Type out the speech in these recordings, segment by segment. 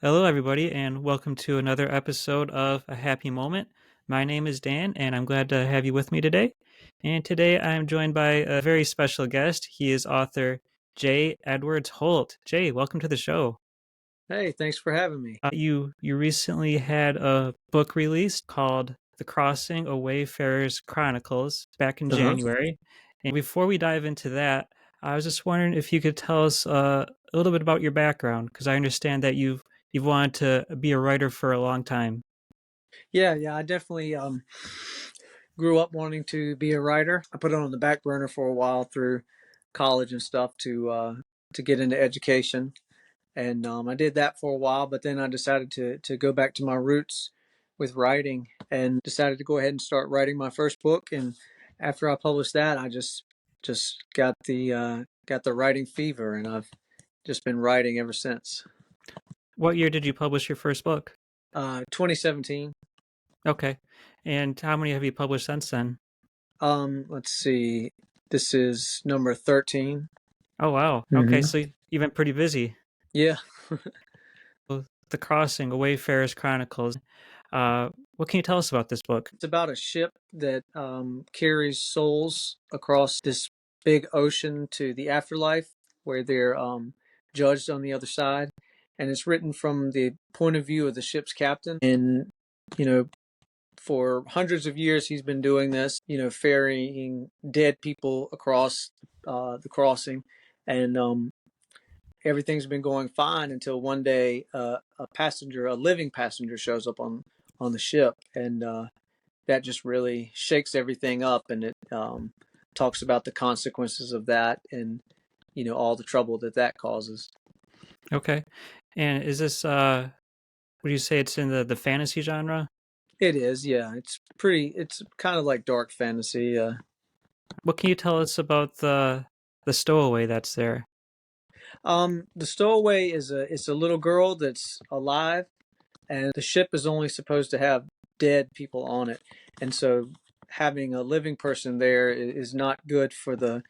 Hello, everybody, and welcome to another episode of A Happy Moment. My name is Dan, and I'm glad to have you with me today. And today I'm joined by a very special guest. He is author J. Edwards Holt. Jay, welcome to the show. Hey, thanks for having me. You recently had a book released called The Crossing: A Wayfarer's Chronicles back in Uh-huh. January. And before we dive into that, I was just wondering if you could tell us a little bit about your background, because I understand that you've wanted to be a writer for a long time. Yeah, I definitely grew up wanting to be a writer. I put it on the back burner for a while through college and stuff to get into education. And I did that for a while, but then I decided to go back to my roots with writing and decided to go ahead and start writing my first book. And after I published that, I just got the writing fever, and I've just been writing ever since. What year did you publish your first book? 2017. Okay. And how many have you published since then? Let's see. This is number 13. Oh, wow. Okay, Hmm. so you've been pretty busy. Yeah. The Crossing: A Wayfarer's Chronicles. What can you tell us about this book? It's about a ship that carries souls across this big ocean to the afterlife where they're judged on the other side. And it's written from the point of view of the ship's captain. And, you know, for hundreds of years, he's been doing this, ferrying dead people across the crossing. And everything's been going fine until one day a living passenger, shows up on the ship, and that just really shakes everything up, and it talks about the consequences of that, and all the trouble that causes. Okay. And is this would you say it's in the fantasy genre? It is, yeah. It's kind of like dark fantasy. What can you tell us about the stowaway that's there? The stowaway is a little girl that's alive, and the ship is only supposed to have dead people on it, and so having a living person there is not good for the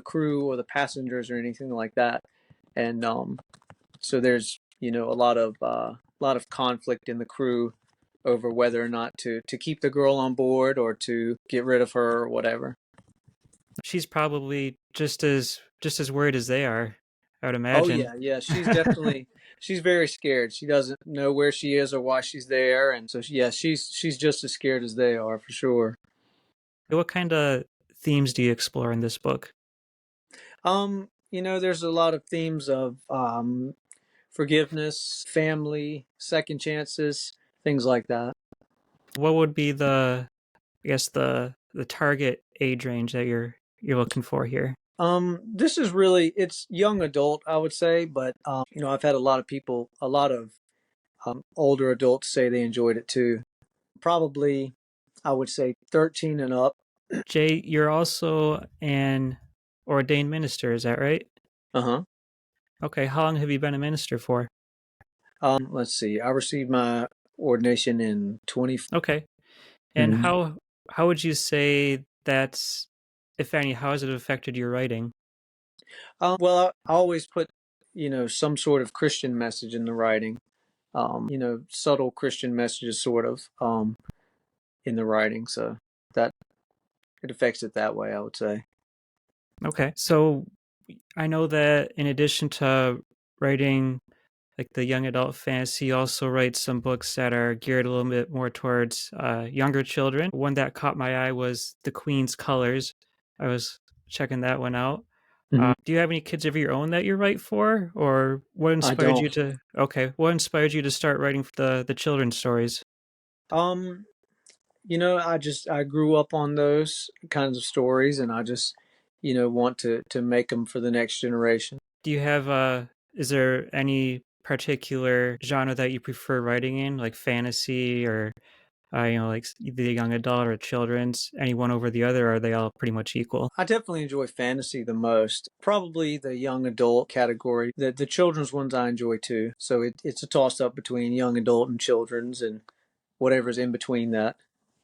crew or the passengers or anything like that. And so there's a lot of conflict in the crew over whether or not to keep the girl on board or to get rid of her or whatever. She's probably just as worried as they are, I would Oh imagine. yeah, she's very scared. She doesn't know where she is or why she's there, and so yeah, she's just as scared as they are for sure. What kind of themes do you explore in this book? There's a lot of themes of forgiveness, family, second chances, things like that. What would be I guess the target age range that you're looking for here? This is really, it's young adult, I would say, but I've had a lot of older adults say they enjoyed it too. Probably, I would say 13 and up. Jay, you're also an ordained minister, is that right? Uh huh. Okay, how long have you been a minister for? Let's see. I received my ordination in 20. Okay. And Mhm. how would you say that's, if any, how has it affected your writing? Well, I always put, some sort of Christian message in the writing. Subtle Christian messages, sort of, in the writing. So that it affects it that way, I would say. Okay. So I know that in addition to writing like the young adult fantasy, you also writes some books that are geared a little bit more towards younger children. One that caught my eye was The Queen's Colors. I was checking that one out. Mhm. Do you have any kids of your own that you write for, or what I inspired you don't. to? Okay, what inspired you to start writing the children's stories? Um, I grew up on those kinds of stories, and I just, want to make them for the next generation. Do you have Is there any particular genre that you prefer writing in, like fantasy or like the young adult or children's? Any one over the other, or are they all pretty much equal? I definitely enjoy fantasy the most. Probably the young adult category. The children's ones I enjoy too. So it's a toss up between young adult and children's and whatever's in between that.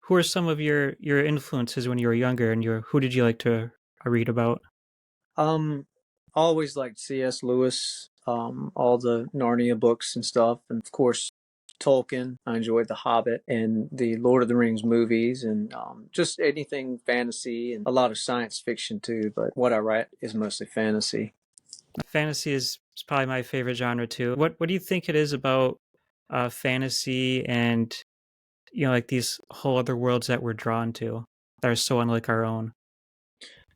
Who are some of your influences when you were younger, and who did you like to read about? Um, always liked C.S. Lewis. all the Narnia books and stuff, and of course Tolkien. I enjoyed The Hobbit and the Lord of the Rings movies, and just anything fantasy and a lot of science fiction too. But what I write is mostly fantasy. Fantasy is probably my favorite genre too. What do you think it is about fantasy and like these whole other worlds that we're drawn to that are so unlike our own?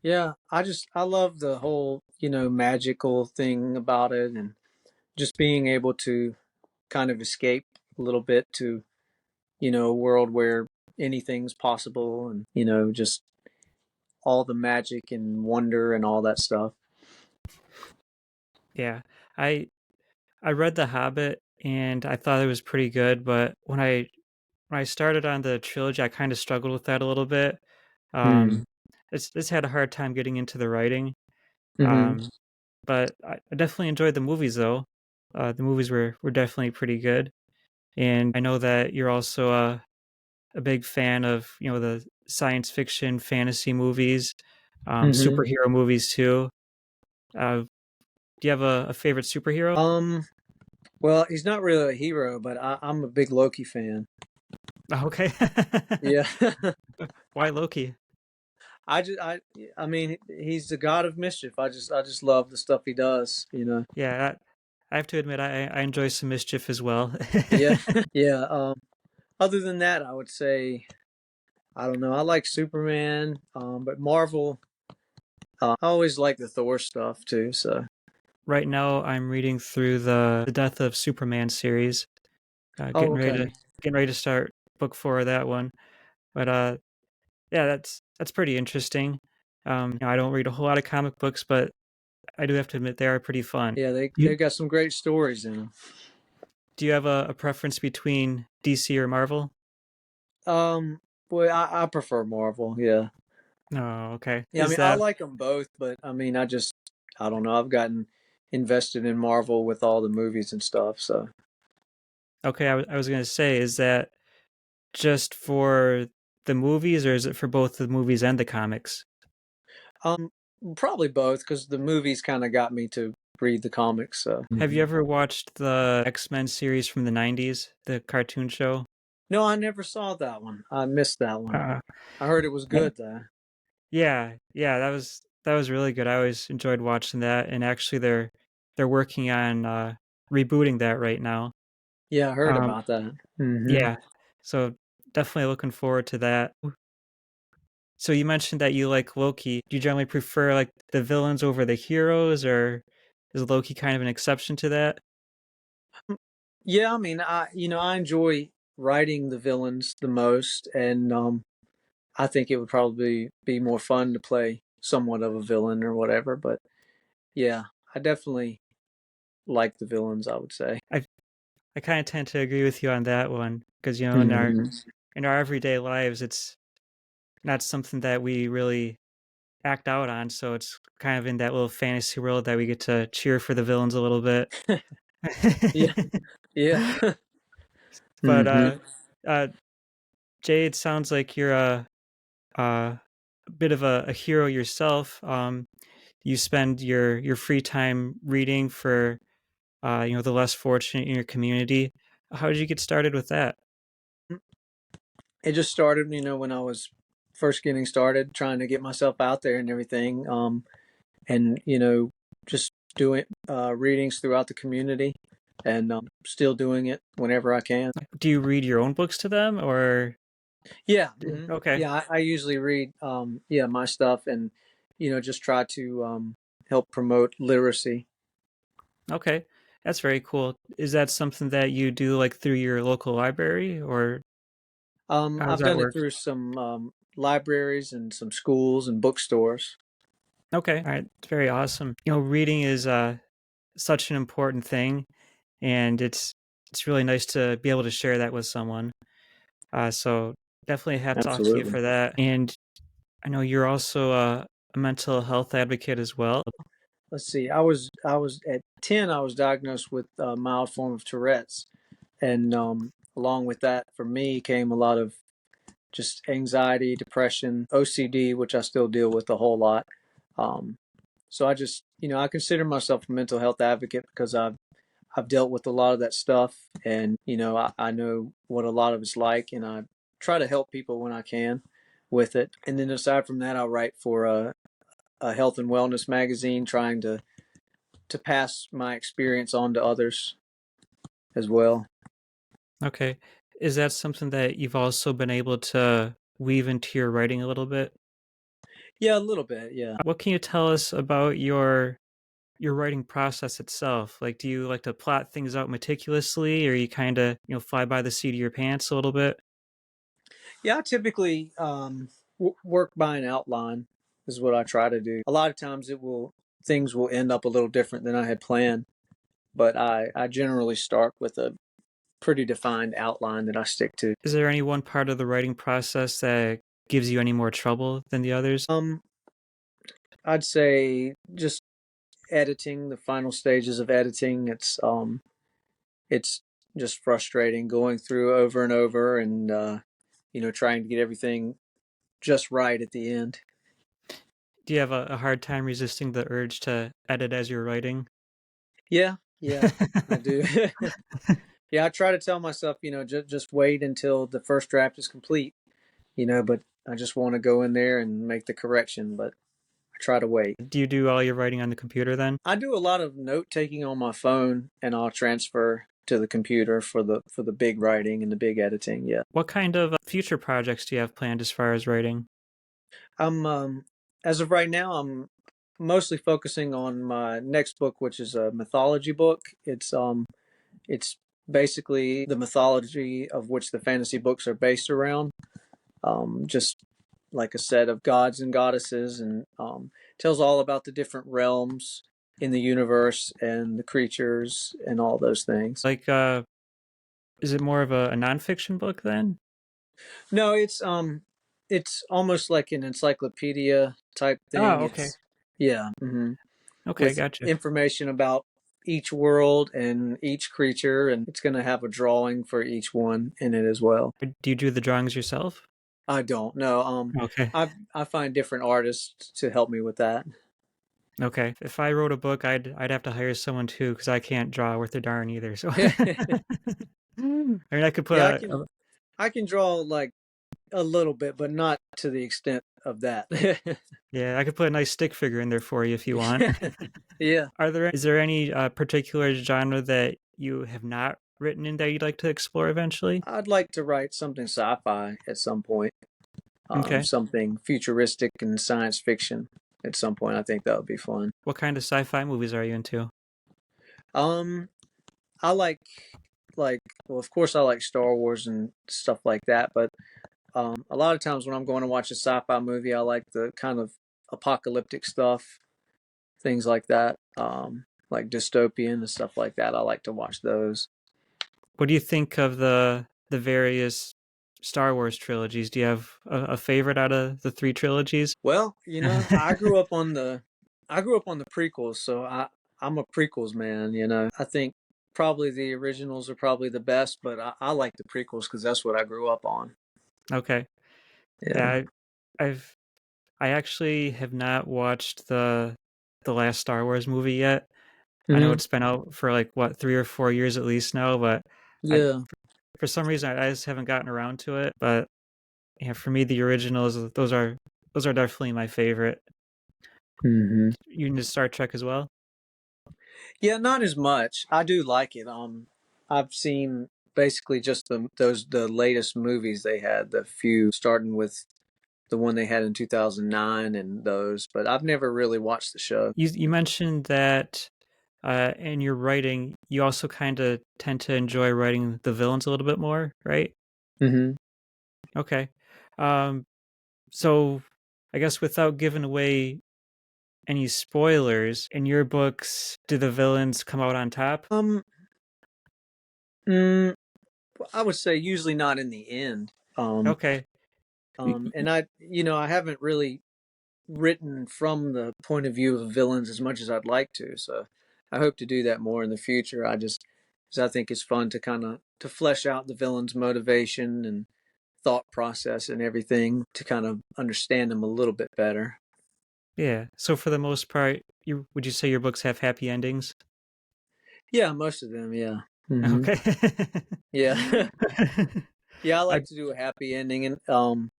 Yeah, I love the whole magical thing about it, and just being able to kind of escape a little bit to a world where anything's possible, and just all the magic and wonder and all that stuff. Yeah. I I read The Hobbit and I thought it was pretty good, but when I started on the trilogy, I kind of struggled with that a little bit. Hmm. Um, it's had a hard time getting into the writing. Hmm. Um, but I definitely enjoyed the movies though. The movies were definitely pretty good, and I know that you're also a big fan of the science fiction, fantasy movies, Hmm. superhero movies too. Do you have a favorite superhero? Um. Well, he's not really a hero, but I'm a big Loki fan. Oh, okay. Yeah. Why Loki? I mean, he's the god of mischief. I just love the stuff he does. Yeah, I have to admit I enjoy some mischief as well. Yeah. Yeah. Other than that, I would say I don't know. I like Superman, but Marvel. I always like the Thor stuff too. So. Right now, I'm reading through the Death of Superman series. Oh, okay. Getting ready to start book 4 of that one. But yeah, that's pretty interesting. I don't read a whole lot of comic books, but I do have to admit they are pretty fun. Yeah, You they've got some great stories in them. Do you have a preference between DC or Marvel? Um, well, I prefer Marvel. Yeah, Oh, okay. yeah. I Is mean, I that like them both, but I mean, I don't know. I've gotten invested in Marvel with all the movies and stuff. So, okay? I was gonna say, is that just for the movies, or is it for both the movies and the comics? um, probably both because the movies kind of got me to read the comics. So, Have you ever watched the X-Men series from the 90s, the cartoon show? no, I never saw that one. I missed that one. Uh, I heard it was good though. yeah, that was really good. I always enjoyed watching that, and actually they're working on rebooting that right now. Yeah, I heard Um, about that. Hmm. yeah, so definitely looking forward to that. So you mentioned that you like Loki. Do you generally prefer like the villains over the heroes, or is Loki kind of an exception to that? Yeah, I mean, I enjoy writing the villains the most, and I think it would probably be more fun to play somewhat of a villain or whatever. But yeah, I definitely like the villains, I would say. I I kind of tend to agree with you on that one because Hmm. in our everyday lives, it's not something that we really act out on. So it's kind of in that little fantasy world that we get to cheer for the villains a little bit. Yeah, yeah. But Hmm. uh, Jay, it sounds like you're a bit of a hero yourself. You spend your free time reading for the less fortunate in your community. How did you get started with that? It just started, when I was first getting started, trying to get myself out there and everything. And just doing readings throughout the community, and still doing it whenever I can. Do you read your own books to them, or Yeah. okay, Yeah, I usually read yeah, my stuff, and just try to help promote literacy. okay, that's very cool. Is that something that you do like through your local library, or how does I've that done it work? through some libraries and some schools and bookstores. Okay, all right, it's very awesome. Reading is such an important thing, and it's really nice to be able to share that with someone. So definitely hats off to you Absolutely. for that. And I know you're also a mental health advocate as well. Let's see. I was at 10. I was diagnosed with a mild form of Tourette's, and along with that, for me, came a lot of just anxiety, depression, OCD, which I still deal with a whole lot. Um, So I just, I consider myself a mental health advocate because I've dealt with a lot of that stuff, and I know what a lot of it's like, and I try to help people when I can with it. And then aside from that, I write for a health and wellness magazine, trying to pass my experience on to others as well. Okay. Is that something that you've also been able to weave into your writing a little bit? Yeah, a little bit. Yeah. What can you tell us about your writing process itself? Like, do you like to plot things out meticulously, or you kind of, fly by the seat of your pants a little bit? Yeah, I typically work by an outline is what I try to do. A lot of times things will end up a little different than I had planned, but I generally start with a pretty defined outline that I stick to. Is there any one part of the writing process that gives you any more trouble than the others? Um, I'd say just editing, the final stages of editing. It's just frustrating going through over and over, and trying to get everything just right at the end. Do you have a hard time resisting the urge to edit as you're writing? Yeah, yeah, I do. Yeah, I try to tell myself, just wait until the first draft is complete, but I just want to go in there and make the correction, but I try to wait. Do you do all your writing on the computer then? I do a lot of note taking on my phone, and I'll transfer to the computer for the big writing and the big editing. Yeah. What kind of future projects do you have planned as far as writing? I'm as of right now, I'm mostly focusing on my next book, which is a mythology book. It's basically the mythology of which the fantasy books are based around. Just like a set of gods and goddesses, and tells all about the different realms in the universe and the creatures and all those things. Like, is it more of a nonfiction book then? No, it's almost like an encyclopedia type thing. Oh, okay. It's yeah, Okay, with gotcha. information about each world and each creature, and it's going to have a drawing for each one in it as well. Do you do the drawings yourself? I don't know. Okay. I find different artists to help me with that. Okay. If I wrote a book, I'd have to hire someone too because I can't draw worth a darn either. So, I mean, I could put Yeah, I can draw like a little bit, but not to the extent of that. yeah, I could put a nice stick figure in there for you if you want. Yeah, Is there any particular genre that you have not written in that you'd like to explore eventually? I'd like to write something sci-fi at some point. Okay. Something futuristic and science fiction at some point. I think that would be fun. What kind of sci-fi movies are you into? Um, I like well, of course, I like Star Wars and stuff like that. But a lot of times when I'm going to watch a sci-fi movie, I like the kind of apocalyptic stuff, things like that. Like dystopian and stuff like that. I like to watch those. What do you think of the various Star Wars trilogies? Do you have a favorite out of the three trilogies? Well, I grew up on the prequels, so I'm a prequels man. I think probably the originals are probably the best, but I like the prequels because that's what I grew up on. Okay. Yeah, Yeah. I've I actually have not watched the last Star Wars movie yet. I know Hmm. it's been out for like what 3 or 4 years at least now, but I Yeah. for some reason I just haven't gotten around to it. But yeah, for me the originals those are definitely my favorite. Hmm. You into Star Trek as well? Yeah, not as much. I do like it. I've seen basically just the latest movies they had, the few starting with the one they had in 2009 and those, but I've never really watched the show. You mentioned that in your writing, you also kind of tend to enjoy writing the villains a little bit more, right? Hmm. Okay. Um, so I guess without giving away any spoilers, in your books, do the villains come out on top? Um, mm, I would say usually not in the end. Okay. And I haven't really written from the point of view of villains as much as I'd like to. So I hope to do that more in the future. Because I think it's fun to kind of to flesh out the villain's motivation and thought process and everything to kind of understand them a little bit better. Yeah. So for the most part, would you say your books have happy endings? Yeah, most of them. Yeah. Hmm. Okay. Yeah. Yeah, I I like to do a happy ending, and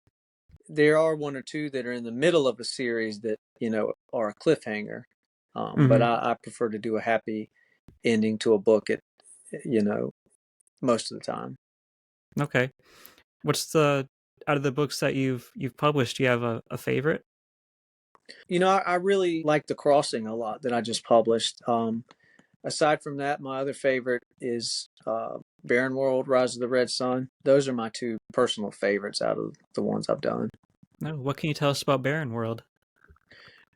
there are one or two that are in the middle of a series that are a cliffhanger. But mhm. I prefer to do a happy ending to a book at you know most of the time. Okay. What's the out of the books that you've published, do you have a favorite? I really like The Crossing a lot that I just published. Aside from that, my other favorite is Barren World, Rise of the Red Sun. Those are my two personal favorites out of the ones I've done. No, what can you tell us about Barren World?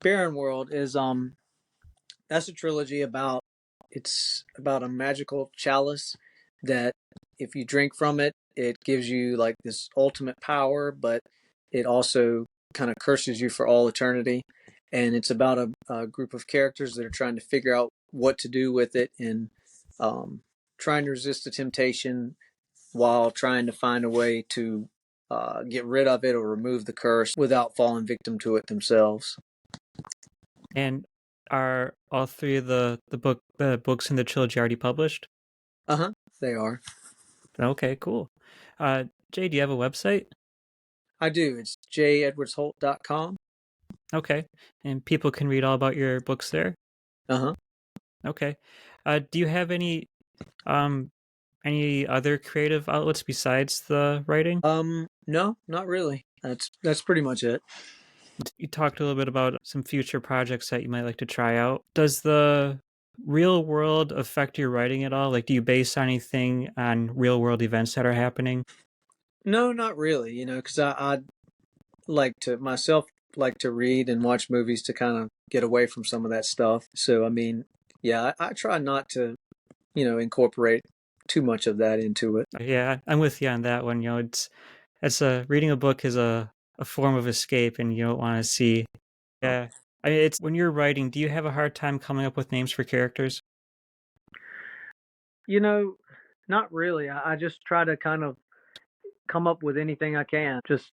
Barren World is that's a trilogy about it's about a magical chalice that if you drink from it, it gives you like this ultimate power, but it also kind of curses you for all eternity. And it's about a group of characters that are trying to figure out what to do with it and um, trying to resist the temptation while trying to find a way to get rid of it or remove the curse without falling victim to it themselves. And are all three of the books in the trilogy already published? Uh huh. They are. Okay, cool. Jay, do you have a website? I do. It's jedwardsholt.com. Okay. And people can read all about your books there? Uh huh. Okay. Do you have um any other creative outlets besides the writing? No, not really. That's pretty much it. You talked a little bit about some future projects that you might like to try out. Does the real world affect your writing at all? Like, do you base anything on real world events that are happening? No, not really. Because I like to myself like to read and watch movies to kind of get away from some of that stuff. So I mean, yeah, I try not to incorporate too much of that into it. Yeah, I'm with you on that one. It's a reading a book is a form of escape, and you don't want to see. Yeah, I mean, it's when you're writing. Do you have a hard time coming up with names for characters? You know, Not really. I just try to kind of come up with anything I can. Just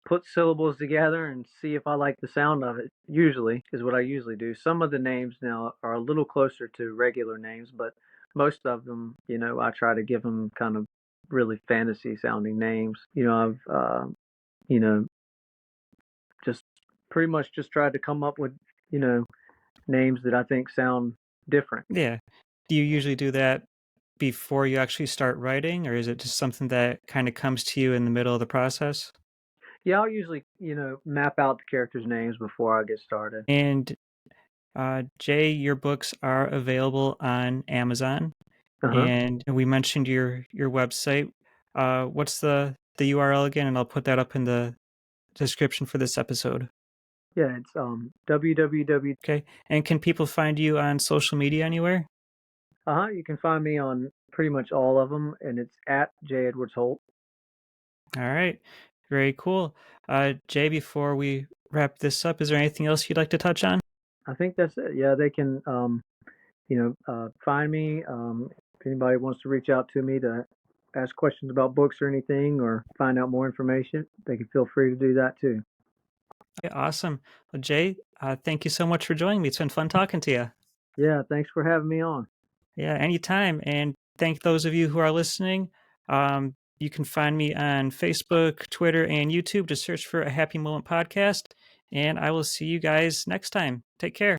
put syllables together and see if I like the sound of it. Usually is what I usually do. Some of the names now are a little closer to regular names, but most of them, I try to give them kind of really fantasy sounding names. I've, you know, just pretty much just tried to come up with, you know, names that I think sound different. Yeah. Do you usually do that before you actually start writing, or is it just something that kind of comes to you in the middle of the process? Yeah, I'll usually, map out the characters' names before I get started. And Jay, your books are available on Amazon, Uh huh. and we mentioned your website. What's the URL again? And I'll put that up in the description for this episode. Yeah, it's www. Okay. And can people find you on social media anywhere? Uh-huh, you can find me on pretty much all of them, and it's at J. Edwards Holt. All right. Very cool. Jay, before we wrap this up, is there anything else you'd like to touch on? I think that's it. Yeah, they can, find me. If anybody wants to reach out to me to ask questions about books or anything or find out more information, they can feel free to do that too. Yeah, awesome. Well, Jay, thank you so much for joining me. It's been fun talking to you. Yeah, thanks for having me on. Yeah, anytime. And thank those of you who are listening. You can find me on Facebook, Twitter, and YouTube. Just search for a Happy Moment Podcast. And I will see you guys next time. Take care.